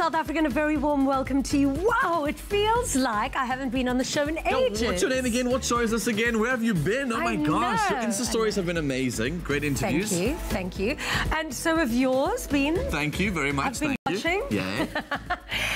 South African, a very warm welcome to you. Wow, it feels like I haven't been on the show in ages. What's your name again? What show is this again? Where have you been? Oh my gosh, your Insta stories have been amazing. Great interviews. Thank you. And so have yours been? Thank you very much. I've been watching. Yeah.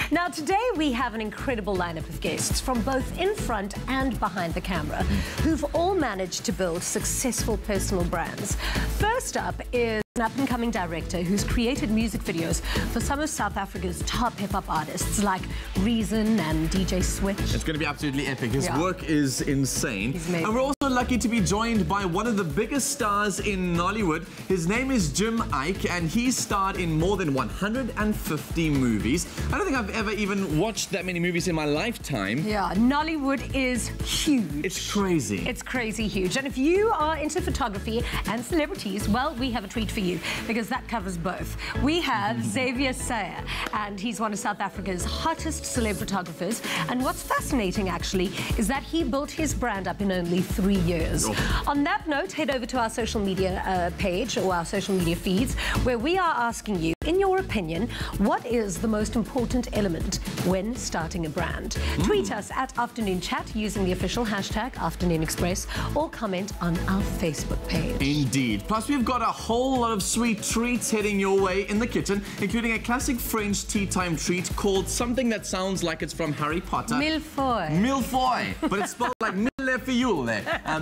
Now today we have an incredible lineup of guests from both in front and behind the camera who've all managed to build successful personal brands. First up is an up-and-coming director who's created music videos for some of South Africa's top hip-hop artists like Reason and DJ Switch. It's going to be absolutely epic. His work is insane. He's amazing. And we're also lucky to be joined by one of the biggest stars in Nollywood. His name is Iyke, and he's starred in more than 150 movies. I don't think I've ever even watched that many movies in my lifetime. Yeah, Nollywood is huge. It's crazy. It's crazy huge. And if you are into photography and celebrities, well, we have a treat for you, because that covers both. We have Xavier Saer, and he's one of South Africa's hottest celeb photographers. And what's fascinating, actually, is that he built his brand up in only 3 years. On that note, head over to our social media page, or our social media feeds, where we are asking you, in your opinion, what is the most important element when starting a brand? Tweet us at Afternoon Chat using the official hashtag Afternoon Express, or comment on our Facebook page. Indeed. Plus, we've got a whole lot of sweet treats heading your way in the kitchen, including a classic French tea time treat called something that sounds like it's from Harry Potter. Millefoy. Millefoy, but it's spelled like millefoy.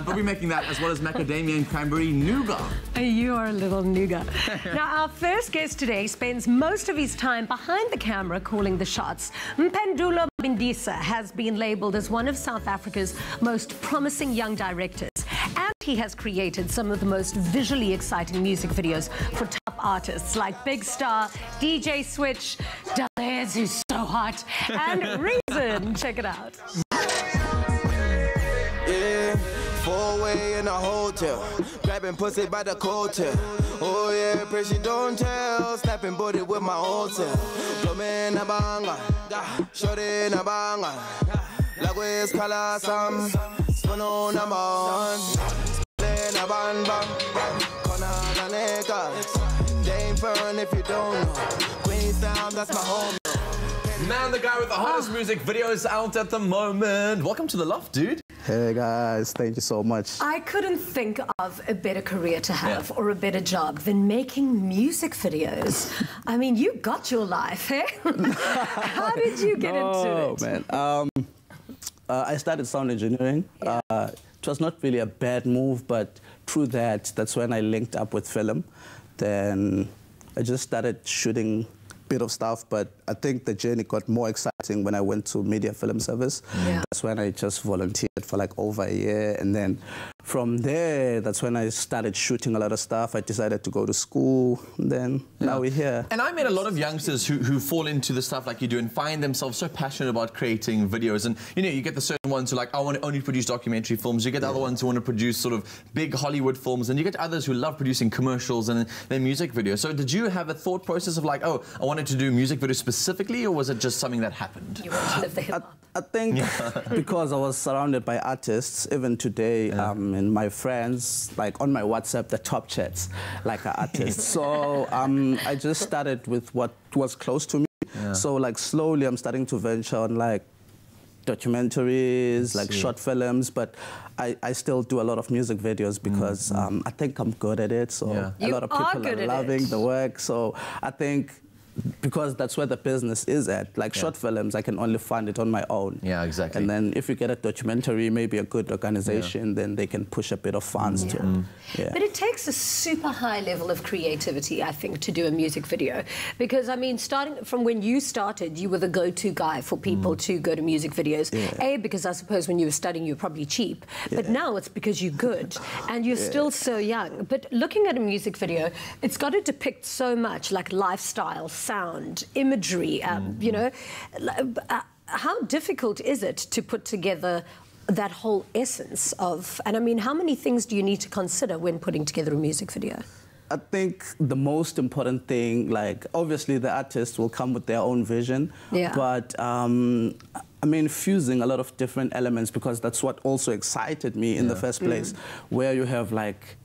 But we're making that, as well as macadamia and cranberry nougat. You are a little nougat. Now, our first guest today spends most of his time behind the camera calling the shots. Mpendulo Mabindisa has been labelled as one of South Africa's most promising young directors. And he has created some of the most visually exciting music videos for top artists like Big Star, DJ Switch, Dalez, who's so hot, and Reason. Check it out. Yeah, 4-way in a hotel, grabbing pussy by the coattail. Oh yeah, pray she don't tell, snapping booty with my old self. Blooming a banga, shorty na banga, lagwes kala sam, spono na mon, na ban ban, kona na neka, Dame Fern if you don't know, Queenstown that's my home. Man, the guy with the hottest music videos out at the moment. Welcome to the loft, dude. Hey guys, thank you so much. I couldn't think of a better career to have or a better job than making music videos. I mean, you got your life, eh? How did you get into it? Man, I studied sound engineering. It was not really a bad move, but through that's when I linked up with film. Then I just started shooting bit of stuff, but I think the journey got more exciting when I went to Media Film Service. That's when I just volunteered for like over a year, and then from there, that's when I started shooting a lot of stuff. I decided to go to school, and then now we're here. And I met a lot of youngsters who fall into the stuff like you do and find themselves so passionate about creating videos. And you know, you get the certain ones who like, I want to only produce documentary films. You get the other ones who want to produce sort of big Hollywood films, and you get others who love producing commercials and their music videos. So did you have a thought process of like, oh, I wanted to do music videos specifically, or was it just something that happened? You wanted to live the hip-hop. I think because I was surrounded by artists, even today, and my friends, like on my WhatsApp, the top chats, like are artists. So I just started with what was close to me. So like slowly I'm starting to venture on like documentaries, like short films, but I still do a lot of music videos because I think I'm good at it. So a lot of people are loving the work. So I think because that's where the business is at. Like short films, I can only fund it on my own. Yeah, exactly. And then if you get a documentary, maybe a good organization, then they can push a bit of funds to it. But it takes a super high level of creativity, I think, to do a music video. Because, I mean, starting from when you started, you were the go-to guy for people to go to music videos. A, because I suppose when you were studying, you were probably cheap. But now it's because you're good and you're still so young. But looking at a music video, it's got to depict so much, like lifestyle, sound, imagery, you know. How difficult is it to put together that whole essence of, and I mean, how many things do you need to consider when putting together a music video? I think the most important thing, like, obviously the artist will come with their own vision, but I mean, fusing a lot of different elements, because that's what also excited me in the first place, where you have like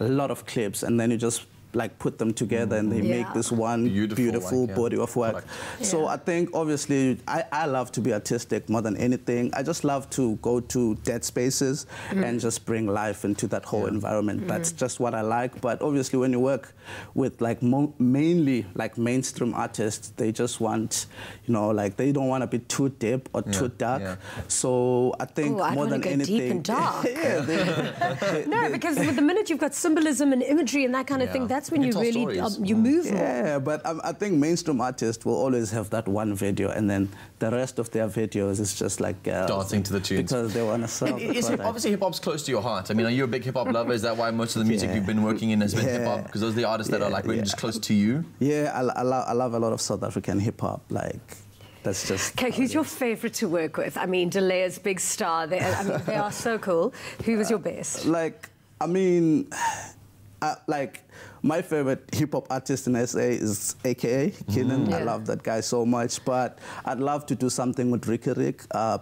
a lot of clips and then you just like put them together and they make this one beautiful body of work. So I think obviously I love to be artistic more than anything. I just love to go to dead spaces and just bring life into that whole environment. That's just what I like. But obviously when you work with like mainly like mainstream artists, they just want, you know, like they don't want to be too deep or too dark. So I think more than anything, deep and dark. No, because with the minute you've got symbolism and imagery and that kind of thing, that's when you really you move more. Yeah, but I think mainstream artists will always have that one video, and then the rest of their videos is just like dancing to the tunes because they want to sell. Obviously, hip hop's close to your heart. I mean, are you a big hip hop lover? Is that why most of the music you've been working in has been hip hop? Because those are the artists that are like really just close to you. Yeah, I love a lot of South African hip hop. Like. That's just... Okay, who's your favourite to work with? I mean, Delea's big star. They are so cool. Who was your best? Like, I mean, like, my favorite hip-hop artist in SA is AKA Culinary. I love that guy so much. But I'd love to do something with Rick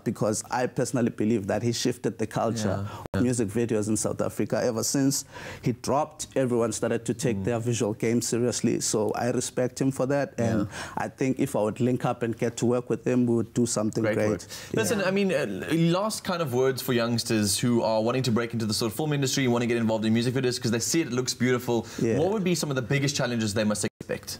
because I personally believe that he shifted the culture of music videos in South Africa. Ever since he dropped, everyone started to take their visual game seriously. So I respect him for that. And I think if I would link up and get to work with him, we would do something great. Listen, I mean, last kind of words for youngsters who are wanting to break into the sort of film industry, want to get involved in music videos because they see it looks beautiful. What would be some of the biggest challenges they must expect?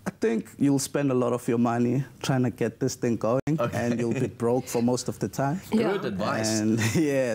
I think you'll spend a lot of your money trying to get this thing going, and you'll be broke for most of the time. Good advice. And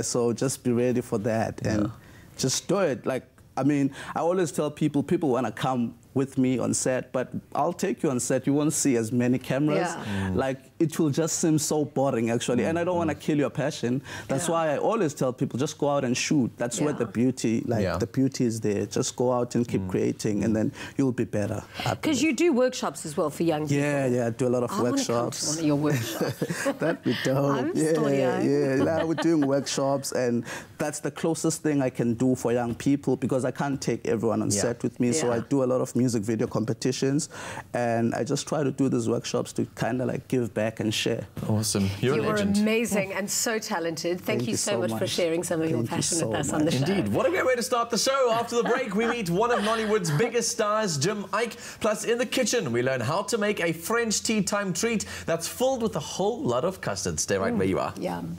so just be ready for that and just do it. Like, I mean, I always tell people want to come with me on set, but I'll take you on set. You won't see as many cameras. Like, it will just seem so boring, actually. And I don't want to kill your passion. That's why I always tell people, just go out and shoot. That's where the beauty, the beauty is there. Just go out and keep creating, and then you'll be better. Because you do workshops as well for young people. Yeah, I do a lot of workshops. I want to come to one of your workshops. That'd be dope. I'm still young. We're doing workshops, and that's the closest thing I can do for young people because I can't take everyone on set with me. So I do a lot of music video competitions, and I just try to do these workshops to kind of like give back and share. Awesome. You're a legend. Amazing and so talented. Thank you so much for sharing some of your passion with us on the show. Indeed. What a great way to start the show. After the break, we meet one of Nollywood's biggest stars, Jim Iyke. Plus, in the kitchen, we learn how to make a French tea time treat that's filled with a whole lot of custard. Stay right where you are. Yum.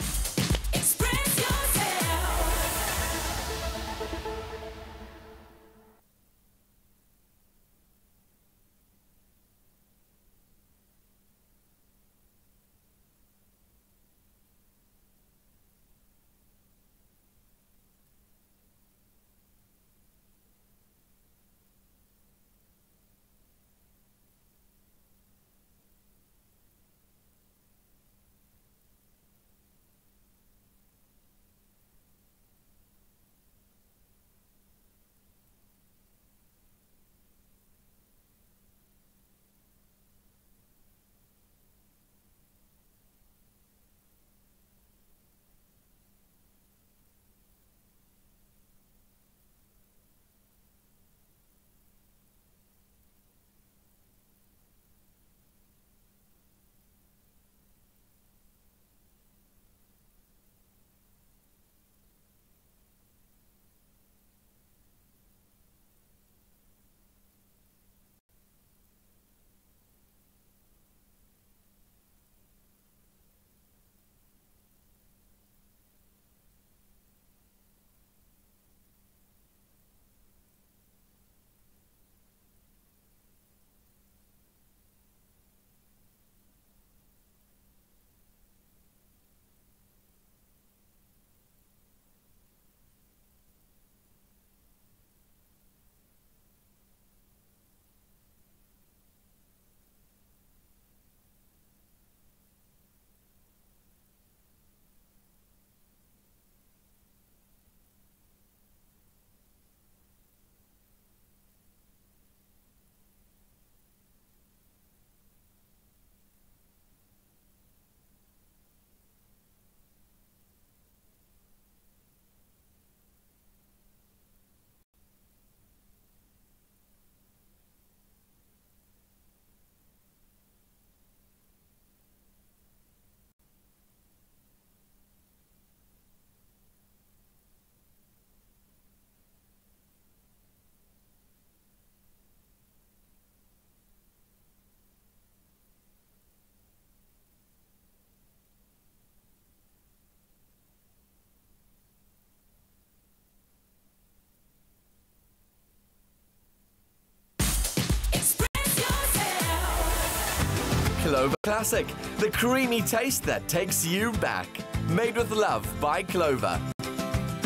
Clover Classic, the creamy taste that takes you back. Made with love by Clover.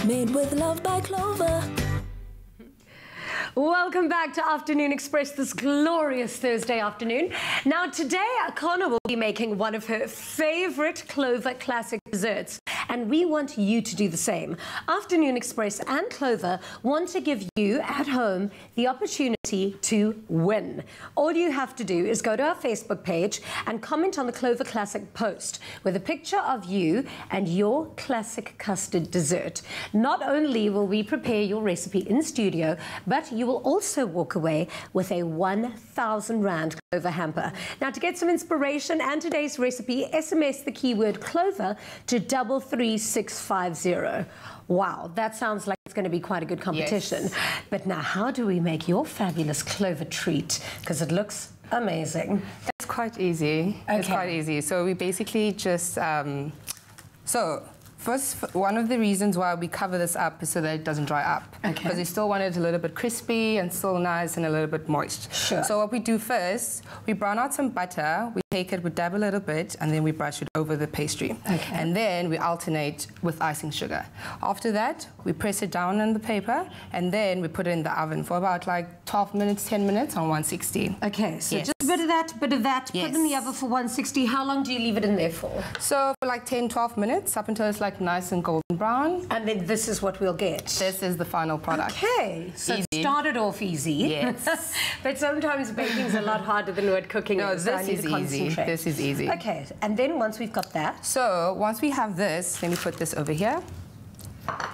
Made with love by Clover. Welcome back to Afternoon Express this glorious Thursday afternoon. Now today, Akona will be making one of her favorite Clover classic desserts, and we want you to do the same. Afternoon Express and Clover want to give you at home the opportunity to win. All you have to do is go to our Facebook page and comment on the Clover Classic post with a picture of you and your classic custard dessert. Not only will we prepare your recipe in studio, but you will also walk away with a 1,000 Rand Clover hamper. Now, to get some inspiration and today's recipe, SMS the keyword Clover to 33650. Wow, that sounds like it's going to be quite a good competition. Yes. But now, how do we make your fabulous Clover treat? Because it looks amazing. It's quite easy. Okay. It's quite easy. So we basically just... First, one of the reasons why we cover this up is so that it doesn't dry up. Okay. Because we still want it a little bit crispy and still nice and a little bit moist. Sure. So what we do first, we brown out some butter, we take it, we dab a little bit, and then we brush it over the pastry. Okay. And then we alternate with icing sugar. After that, we press it down on the paper, and then we put it in the oven for about like 12 minutes, 10 minutes on 160. Okay, so yes. Just a bit of that, yes. Put it in the oven for 160. How long do you leave it in there for? So for like 10, 12 minutes, up until it's like nice and golden brown. And then this is what we'll get. This is the final product. Okay, so it started off easy. Yes. But sometimes baking's a lot harder than what cooking is. No, this is easy. This is easy. Okay, and then once we've got that. So once we have this, let me put this over here.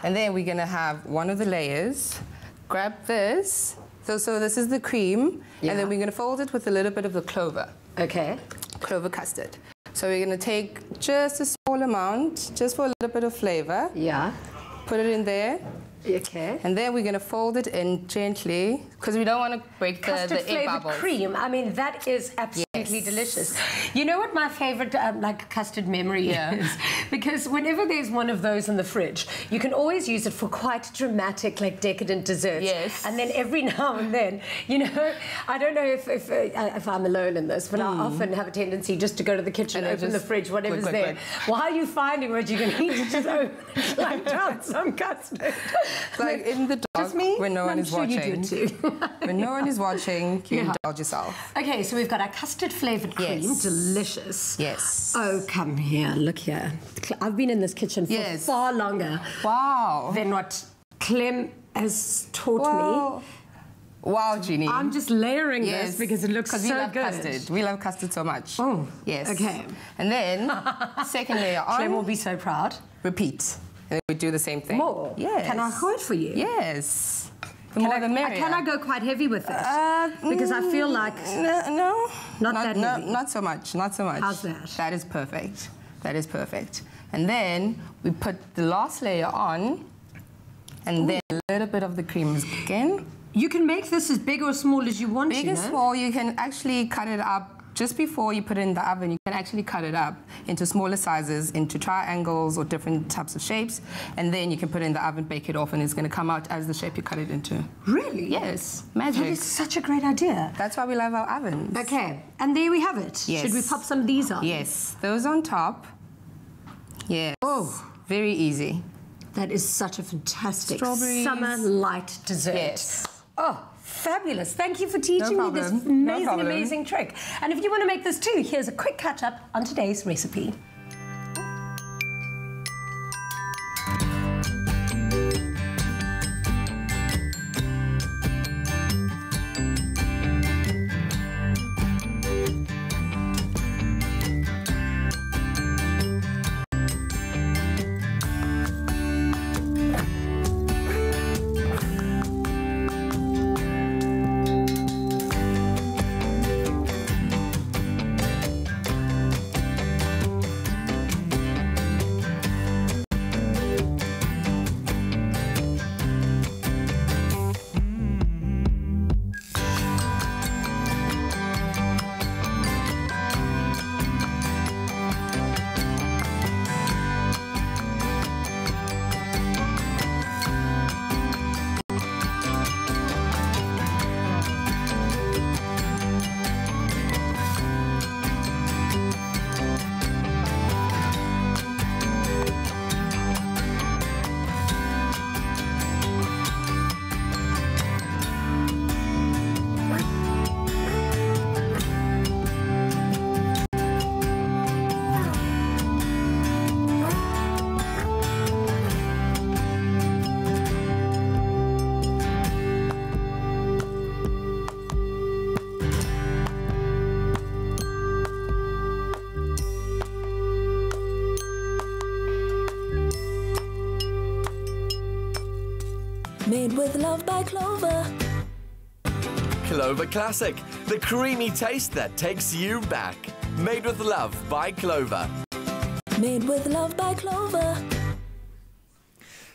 And then we're gonna have one of the layers. Grab this. So this is the cream. Yeah. And then we're gonna fold it with a little bit of the clover. Okay. Clover custard. So we're going to take just a small amount, just for a little bit of flavor. Yeah. Put it in there. Okay. And then we're going to fold it in gently, because we don't want to break the egg bubbles. Cream, I mean, that is absolutely delicious. You know what my favorite like custard memory is? Because whenever there's one of those in the fridge, you can always use it for quite dramatic, like decadent desserts. Yes. And then every now and then, you know, I don't know if I'm alone in this, but I often have a tendency just to go to the kitchen, open the fridge, whatever's there. While you're finding what you can eat, just open it, like down some custard. Like in the dark, when no one is watching. I'm sure you do too. When no one is watching, you indulge yourself. Okay, so we've got our custard-flavoured cream. Delicious. Yes. Oh, come here. Look here. I've been in this kitchen for far longer than what Clem has taught me. Wow, Jeannie. I'm just layering this because it looks so good. Because we love custard. We love custard so much. Oh, yes. Okay. And then, second layer on. Clem will be so proud. Repeat. And then we do the same thing. More? Yes. Can I hold for you? Yes. The more the merrier. Can I go quite heavy with this? Because I feel like... No. Not that heavy? Not so much. Not so much. How's that? That is perfect. That is perfect. And then we put the last layer on, and then a little bit of the cream again. You can make this as big or small as you want. Big or small, you can actually cut it up. Just before you put it in the oven, you can actually cut it up into smaller sizes, into triangles or different types of shapes, and then you can put it in the oven, bake it off, and it's going to come out as the shape you cut it into. Really? Yes. Magic. That is such a great idea. That's why we love our ovens. Okay, and there we have it. Yes. Should we pop some of these on? Yes. Those on top. Yes. Oh. Very easy. That is such a fantastic summer light dessert. Yes. Oh. Fabulous. Thank you for teaching me this amazing trick. And if you want to make this too, here's a quick catch-up on today's recipe. Made with love by Clover. Clover Classic, the creamy taste that takes you back. Made with love by Clover. Made with love by Clover.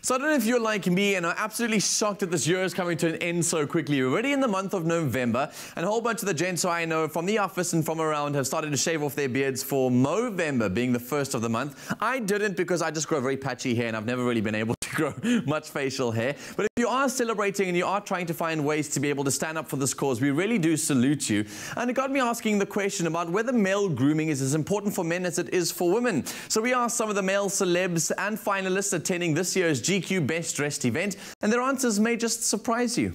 So I don't know if you're like me and are absolutely shocked that this year is coming to an end so quickly. We're already in the month of November, and a whole bunch of the gents who I know from the office and from around have started to shave off their beards for Movember being the first of the month. I didn't, because I just grow very patchy hair and I've never really been able to grow much facial hair. But if you are celebrating and you are trying to find ways to be able to stand up for this cause, we really do salute you. And it got me asking the question about whether male grooming is as important for men as it is for women. So we asked some of the male celebs and finalists attending this year's GQ Best Dressed event, and their answers may just surprise you.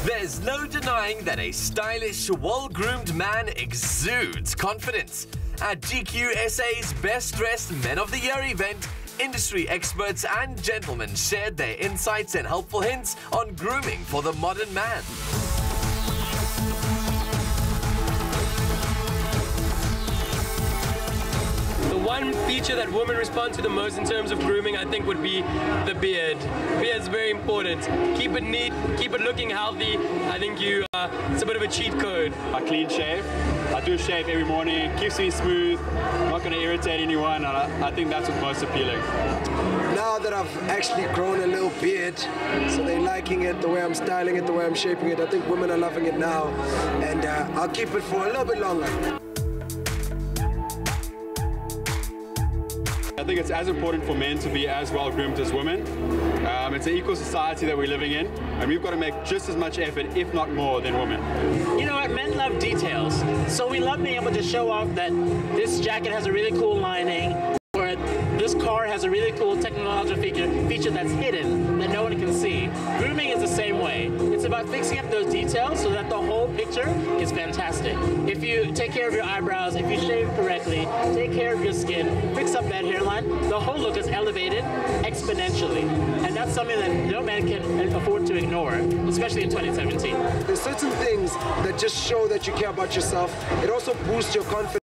There's no denying that a stylish, well-groomed man exudes confidence. At GQ SA's Best Dressed Men of the Year event, industry experts and gentlemen shared their insights and helpful hints on grooming for the modern man. The one feature that women respond to the most in terms of grooming, I think, would be the beard. Beard's very important. Keep it neat, keep it looking healthy. I think it's a bit of a cheat code. I clean shave. I do shave every morning. Keeps me smooth. Not going to irritate anyone. And I think that's what's most appealing. Now that I've actually grown a little beard, so they're liking it, the way I'm styling it, the way I'm shaping it, I think women are loving it now. And I'll keep it for a little bit longer. I think it's as important for men to be as well groomed as women. It's an equal society that we're living in, and we've got to make just as much effort, if not more, than women. You know what? Men love details. So we love being able to show off that this jacket has a really cool lining, or this car has a really cool technological feature that's hidden, that no one can see. Grooming is the same way. It's about fixing up those details so that the whole picture is fantastic. If you take care of your eyebrows, if you shave correctly, take care of your skin, fix up that hairline, the whole look is elevated exponentially. And that's something that no man can afford to ignore, especially in 2017. There's certain things that just show that you care about yourself. It also boosts your confidence.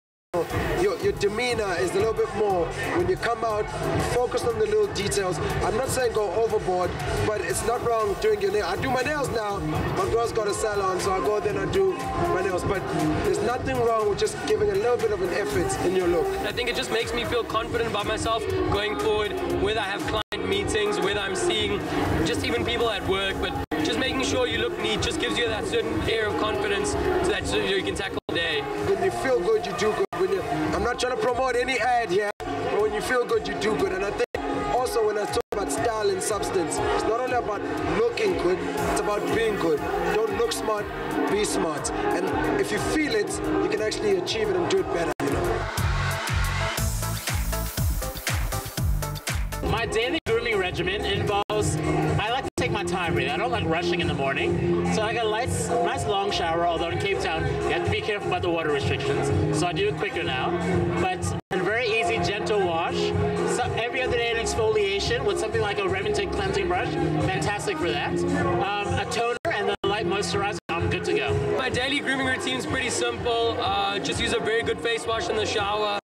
Your demeanor is a little bit more. When you come out, you focus on the little details. I'm not saying go overboard, but it's not wrong doing your nails. I do my nails now. My girl's got a salon, so I go there and I do my nails. But there's nothing wrong with just giving a little bit of an effort in your look. I think it just makes me feel confident about myself going forward, whether I have client meetings, whether I'm seeing just even people at work, but just making sure you look neat just gives you that certain air of confidence so you can tackle the day. When you feel good, you do good. I'm not trying to promote any ad here, but when you feel good, you do good. And I think also when I talk about style and substance, it's not only about looking good, it's about being good. Don't look smart, be smart. And if you feel it, you can actually achieve it and do it better, you know. My daily grooming regimen involves, I like to take my time really. I don't like rushing in the morning. So I got a nice long shower, although in Cape Town, you have to be careful about the water restrictions. So I do it quicker now. But a very easy, gentle wash. So every other day an exfoliation with something like a Remington cleansing brush. Fantastic for that. A toner and then a light moisturizer. I'm good to go. My daily grooming routine is pretty simple. Just use a very good face wash in the shower.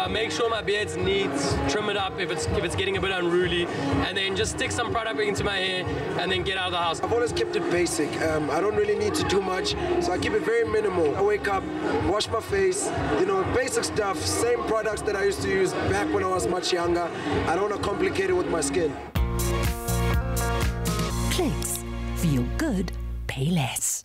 Make sure my beard's neat, trim it up if it's getting a bit unruly, and then just stick some product into my hair and then get out of the house. I've always kept it basic. I don't really need to do much, so I keep it very minimal. I wake up, wash my face, you know, basic stuff, same products that I used to use back when I was much younger. I don't want to complicate it with my skin. Clicks. Feel good, pay less.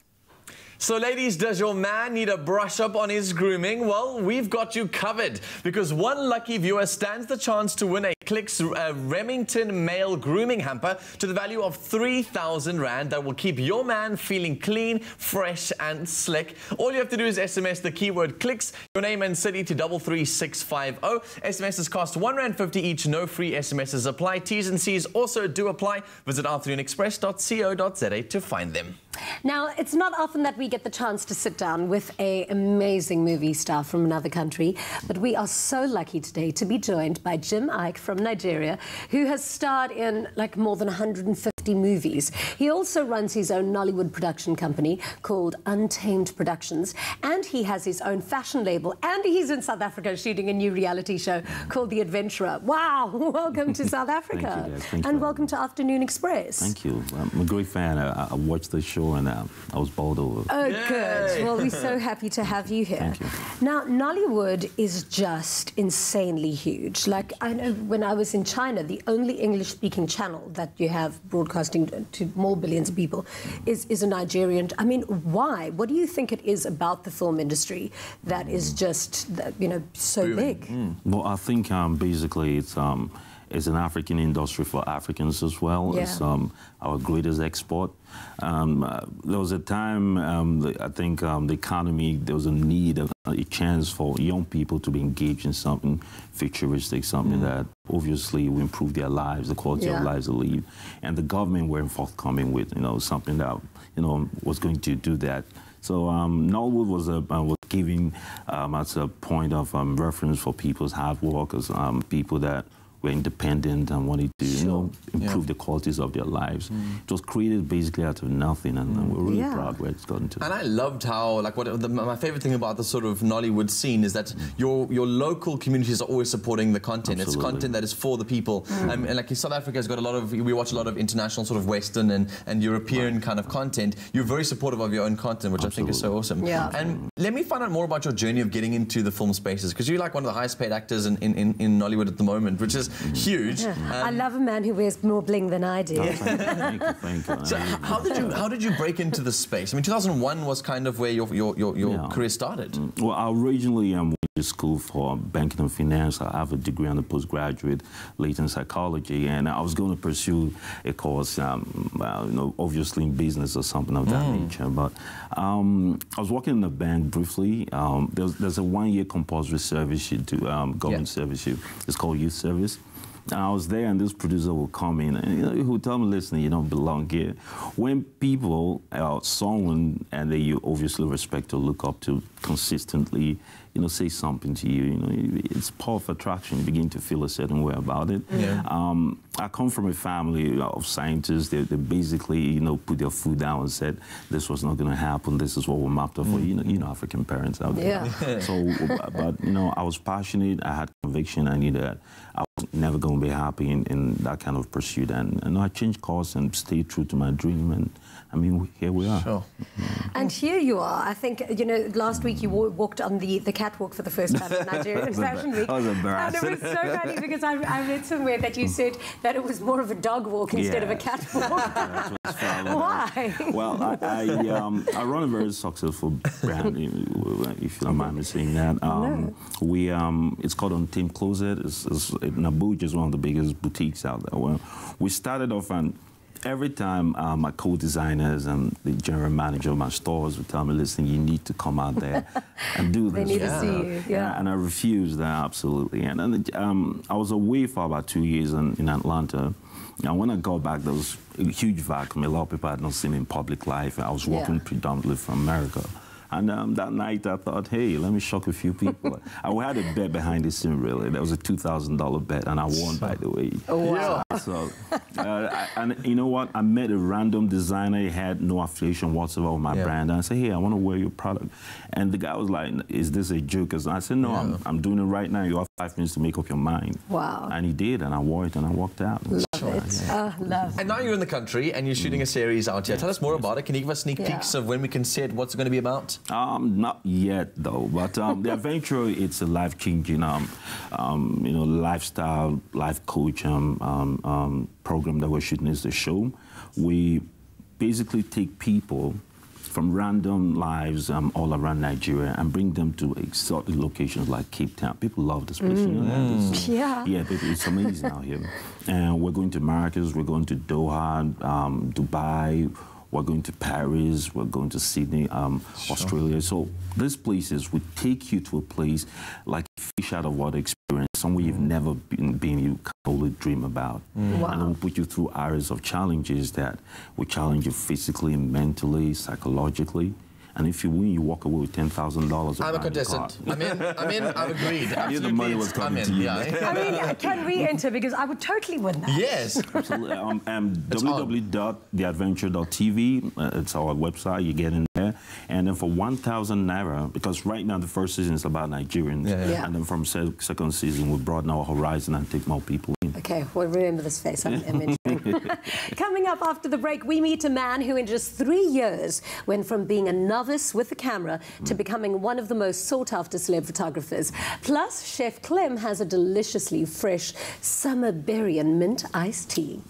So ladies, does your man need a brush up on his grooming? Well, we've got you covered, because one lucky viewer stands the chance to win a Clicks Remington male grooming hamper to the value of 3,000 Rand that will keep your man feeling clean, fresh and slick. All you have to do is SMS the keyword Clicks, your name and city to 33650. SMSs cost R1.50 each, no free SMSs apply. T's and C's also do apply. Visit afternoonexpress.co.za to find them. Now, it's not often that we get the chance to sit down with an amazing movie star from another country, but we are so lucky today to be joined by Iyke from Nigeria, who has starred in like more than 150 movies. He also runs his own Nollywood production company called Untamed Productions, and he has his own fashion label, and he's in South Africa shooting a new reality show called The Adventurer. Wow, welcome to South Africa. Thank you, guys. Thank you. And welcome to Afternoon Express. Thank you. I'm a great fan. I watched the show and I was bowled over. Oh, yay. Good. Well, we're so happy to have you here. Thank you. Now, Nollywood is just insanely huge. Like, I know when I was in China, the only English-speaking channel that you have broadcasting to more billions of people is a Nigerian. I mean, why? What do you think it is about the film industry that is just, you know, so big? Well, I think basically it's an African industry for Africans as well. Yeah. It's our greatest export. There was a time, I think the economy, there was a need, a chance for young people to be engaged in something futuristic, something that obviously will improve their lives, the quality of lives they live. And the government weren't forthcoming with, you know, something that, you know, was going to do that. So Nollywood was giving as a point of reference for people's hard workers, people that were independent and wanted to, you know, improve the qualities of their lives. It was created basically out of nothing, and we're really proud where it's gotten to. And I loved how, like, my favorite thing about the sort of Nollywood scene is that your local communities are always supporting the content. Absolutely. It's content that is for the people. And like South Africa has got a lot of, we watch a lot of international sort of Western and European kind of content. You're very supportive of your own content, which I think is so awesome. Yeah. And let me find out more about your journey of getting into the film spaces, because you're like one of the highest paid actors in Nollywood at the moment, which is huge. I love a man who wears more bling than I do. Thank you. So how did you break into the space? I mean, 2001 was kind of where your career started. Well, I originally went to school for banking and finance. I have a degree on the postgraduate latent psychology, and I was going to pursue a course, you know, obviously in business or something of that nature. But I was working in a bank briefly. There's a 1-year compulsory service you do, government service. It's called youth service. And I was there, and this producer would come in, and you know, he would tell me, "Listen, you don't belong here." When people, someone, and that you obviously respect or look up to consistently, you know, say something to you, you know, it's power of attraction. You begin to feel a certain way about it. I come from a family of scientists. They basically, you know, put their foot down and said, "This was not going to happen. This is what we're mapped up for." You know, African parents out there. So, but you know, I was passionate. I had conviction. I knew that I was never going to be happy in that kind of pursuit. And I changed course and stayed true to my dream. And I mean, here we are. Sure. And here you are. I think, you know, last week you walked on the catwalk for the first time in Nigerian Fashion Week. That was embarrassing. And it was so funny because I read somewhere that you said that it was more of a dog walk instead of a catwalk. Why? Well, I run a very successful brand, if you don't mind me saying that. It's called Untamed Closet. It's in Abuja, is one of the biggest boutiques out there. Well, we started off and every time my co-designers and the general manager of my stores would tell me, "Listen, you need to come out there and do this." They need to see you. And I refused, absolutely. And I was away for about 2 years in Atlanta. And when I got back, there was a huge vacuum. A lot of people had not seen me in public life. I was working predominantly from America. And that night, I thought, hey, let me shock a few people. I had a bet behind the scene, really. That was a $2,000 bet, and I won, by the way. Oh, wow. So, and you know what? I met a random designer. He had no affiliation whatsoever with my brand. And I said, hey, I want to wear your product. And the guy was like, is this a joke? And I said, no, I'm doing it right now. You have 5 minutes to make up your mind. Wow. And he did, and I wore it, and I walked out. Love it. Oh, love. And now you're in the country, and you're shooting a series out here. Tell us more about it. Can you give us sneak peeks of when we can see it, what's it going to be about? Not yet, though. But the adventure, it's a life-changing, you know, lifestyle, life coach program that we're shooting. Is the show. We basically take people from random lives all around Nigeria and bring them to exotic locations like Cape Town. People love this place. You know that? Yeah, it's amazing out here. And we're going to Marrakesh. We're going to Doha, Dubai. We're going to Paris, we're going to Sydney, Australia. So these places would take you to a place like a fish out of water experience, somewhere you've never been, you can only dream about. Wow. And we'll put you through areas of challenges that will challenge you physically, mentally, psychologically. And if you win, you walk away with $10,000. I'm a contestant. I'm in, I've agreed. I knew the money was coming to you. I mean, can we enter? Because I would totally win that. Yes. Absolutely. www.theadventure.tv. It's our website. You get in there. And then for 1,000 Naira, because right now the first season is about Nigerians. Yeah. And then from second season, we broaden our horizon and take more people in. Okay, well, remember this face. I'm entering. Coming up after the break, we meet a man who in just 3 years went from being a novice with the camera to becoming one of the most sought-after celeb photographers. Plus, Chef Clem has a deliciously fresh summer berry and mint iced tea.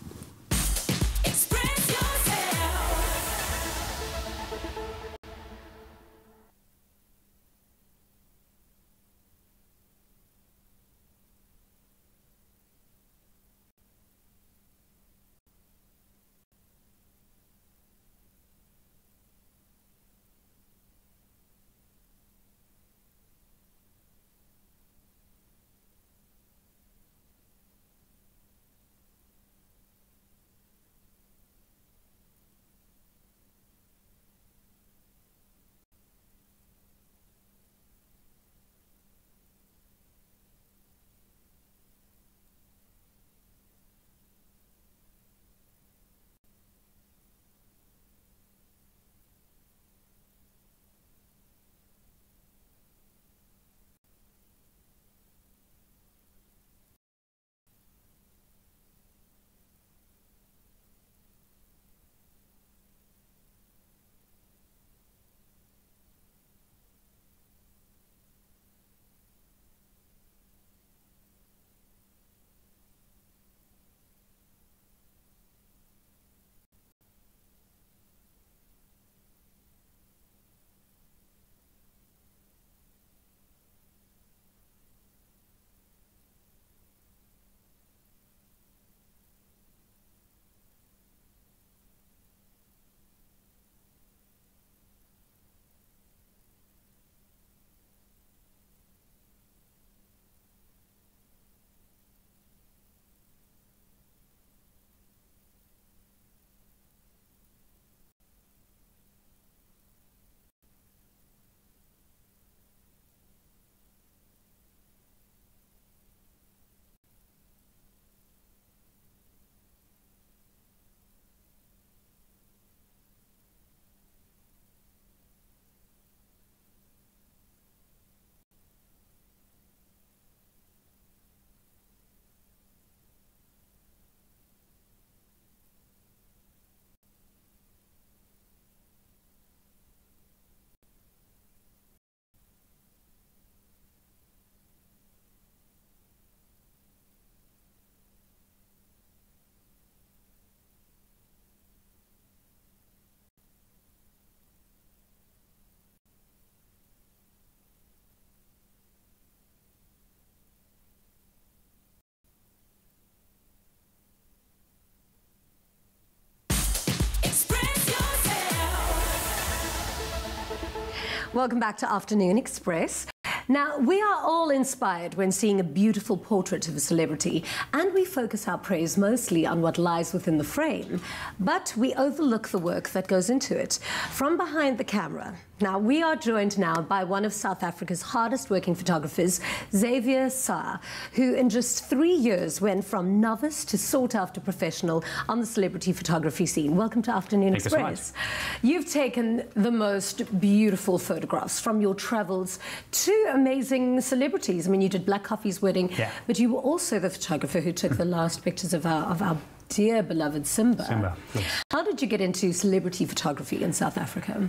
Welcome back to Afternoon Express. Now, we are all inspired when seeing a beautiful portrait of a celebrity, and we focus our praise mostly on what lies within the frame, but we overlook the work that goes into it. From behind the camera. Now, we are joined now by one of South Africa's hardest working photographers, Xavier Saer, who in just 3 years went from novice to sought-after professional on the celebrity photography scene. Welcome to Afternoon Express. You've taken the most beautiful photographs from your travels to amazing celebrities. I mean, you did Black Coffee's wedding, but you were also the photographer who took the last pictures of our dear beloved Simba. Yes. How did you get into celebrity photography in South Africa?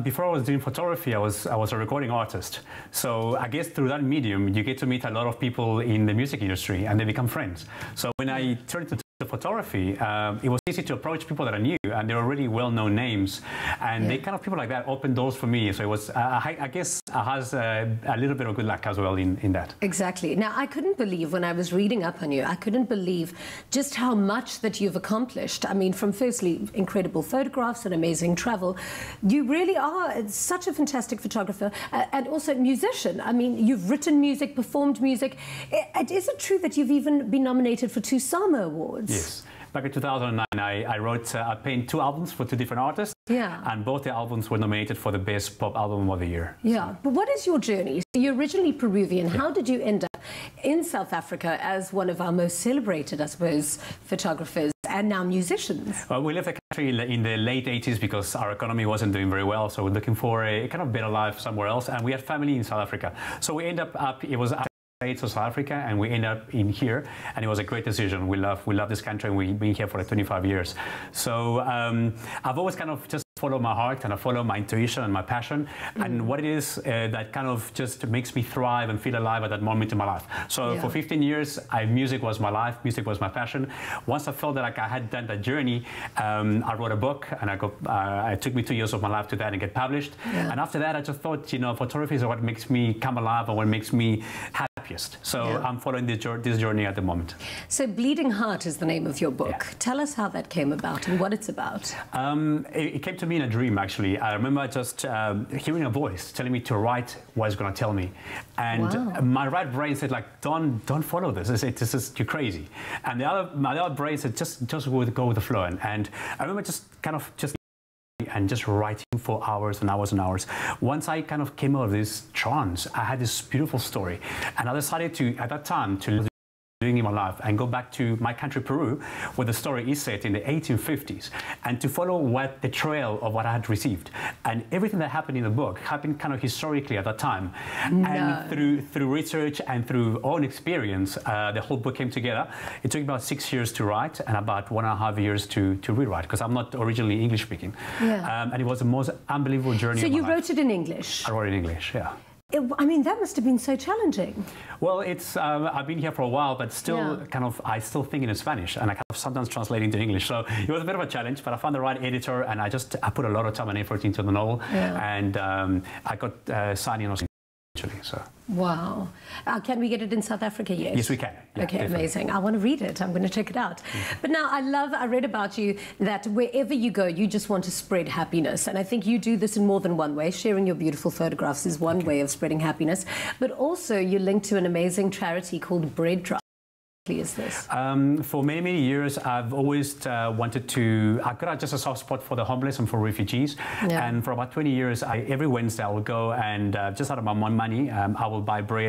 Before I was doing photography, I was a recording artist. So I guess through that medium, you get to meet a lot of people in the music industry and they become friends. So when I turned to photography, it was easy to approach people that I knew, and they were really well-known names, and they kind of people like that opened doors for me. So it was, I guess, has a little bit of good luck as well in that. Exactly. Now, I couldn't believe when I was reading up on you, I couldn't believe just how much that you've accomplished. I mean, from firstly incredible photographs and amazing travel, you really are such a fantastic photographer and also musician. I mean, you've written music, performed music. Is it true that you've even been nominated for 2 SAMA Awards? Yes. back in 2009, I painted 2 albums for 2 different artists. Yeah. And both the albums were nominated for the Best Pop Album of the Year. Yeah. But what is your journey? You're originally Peruvian. Yeah. How did you end up in South Africa as one of our most celebrated, I suppose, photographers and now musicians? Well, we left the country in the late 80s because our economy wasn't doing very well. So we're looking for a kind of better life somewhere else. And we had family in South Africa. So we ended up, it was to South Africa, and we end up in here, and it was a great decision. We love this country, and we've been here for like 25 years. So I've always kind of just followed my heart, and I follow my intuition and my passion, and what it is that kind of just makes me thrive and feel alive at that moment in my life. So for 15 years, music was my life, music was my passion. Once I felt that like I had done that journey, I wrote a book, and it took me 2 years of my life to that and get published. And after that, I just thought, you know, photography is what makes me come alive and what makes me happiest. So I'm following this journey at the moment. So Bleeding Heart is the name of your book. Tell us how that came about and what it's about. It came to me in a dream, actually. I remember just hearing a voice telling me to write what it's going to tell me. And my right brain said, like, don't follow this. This is you're crazy. And my other brain said, just go with the flow. And I remember just writing for hours and hours and hours. Once I kind of came out of this trance, I had this beautiful story. And I decided to, at that time, to doing in my life and go back to my country, Peru, where the story is set in the 1850s, and to follow the trail of what I had received. And everything that happened in the book happened kind of historically at that time. And through research and through own experience, the whole book came together. It took about 6 years to write and about 1.5 years to rewrite, because I'm not originally English speaking. And it was the most unbelievable journey of my life. So you wrote it in English? I wrote it in English, yeah. I mean, that must have been so challenging. Well, it's I've been here for a while, but still I still think in Spanish, and I kind of sometimes translate into English. So it was a bit of a challenge, but I found the right editor, and I put a lot of time and effort into the novel, and I got signing on eventually. So. Wow. Can we get it in South Africa yet? Yes, we can. Yeah, okay, definitely. amazing. I want to read it. I'm going to check it out. But now I read about you that wherever you go, you just want to spread happiness. And I think you do this in more than one way. Sharing your beautiful photographs is one way of spreading happiness. But also you're linked to an amazing charity called Bread Drive. Is this? For many, many years, I've always wanted to... I've got just a soft spot for the homeless and for refugees. And for about 20 years, every Wednesday I will go and just out of my money, I will buy bread